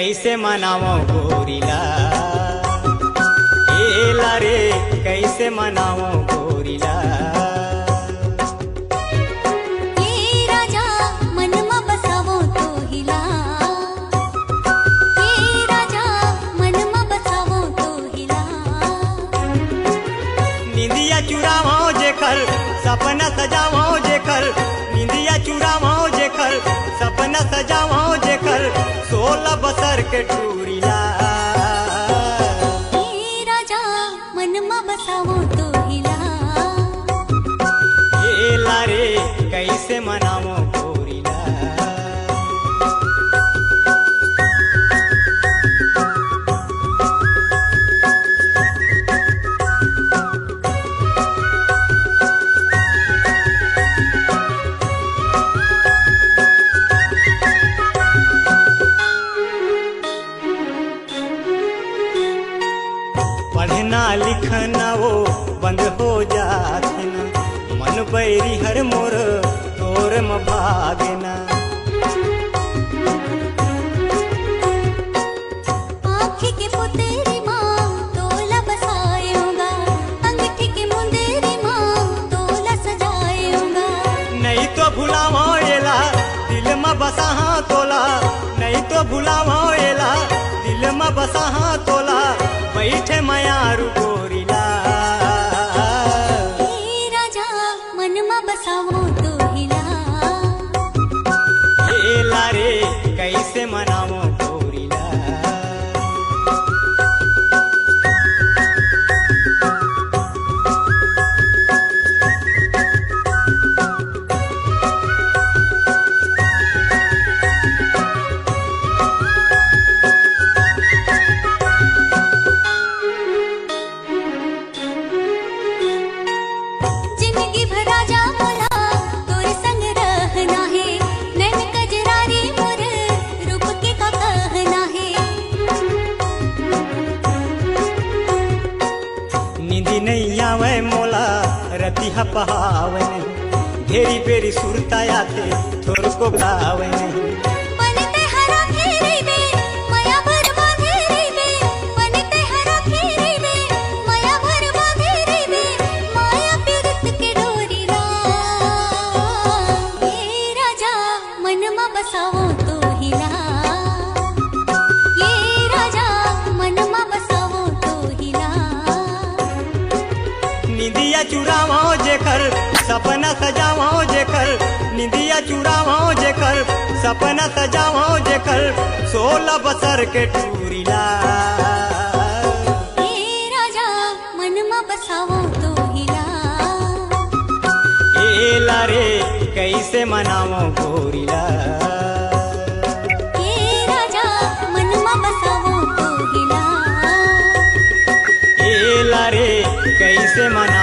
कैसे मनावो गोरिला, एला रे कैसे मनावो गोरिला। ये राजा मनमा बसावो तो हिला, ये राजा मनमा बसावो तो हिला। निंदिया चुरावो जेकर सपना सजावो जेकर, निंदिया चुरावो जेकर सपना सजावो जेकर, 16 बसर के टूरिला। ये राजा मनमा बसावो तो हिला, एला रे कैसे मनावो गोरिला। पढ़ना लिखना वो बंद हो जाते न, मन बैरी हर मोर तोर म भागना। आँखी के पुतेरी माँ तोला बसाएगा, अंगठी के मुंदेरी माँ तोला सजाएगा। नहीं तो भुलावो एला दिल में बसा हाँ तोला, नहीं तो भुलावो एला दिल में बसा हाँ तोला, बैठे मयारू गोरिला। ये राजा मनमा बसावो तो हिला, एला रे कैसे मनावो गोरिला। जिंदगी भर राजा मोला तोरे संग रहना है, नैन कजरारी मोर रूप के का कहना है। नींदी नहीं आवे मोला रतिहा पहावे नहीं, घेरी बेरी सुरताया थे थोर को गावे नहीं। बनते हरा खेरी बे माया भर बाधेरी बे, बनते हरा खेरी बे माया भर बाधेरी बे, माया पीड़ित के डोरीला। ये राजा मनमा बसावो तो हिला, ये राजा मनमा बसावो तो हिला। निंदिया चुरावो जेकर सपना सजावो जेकर, निंदिया चुरावो जेकर सपना सजावो जेकर, 16 बसर के टूरिला। ये राजा मनमा बसावो तो हिला, एला रे कैसे मनावो गोरिला। ये राजा मनमा बसावो तो हिला। एला रे कैसे मना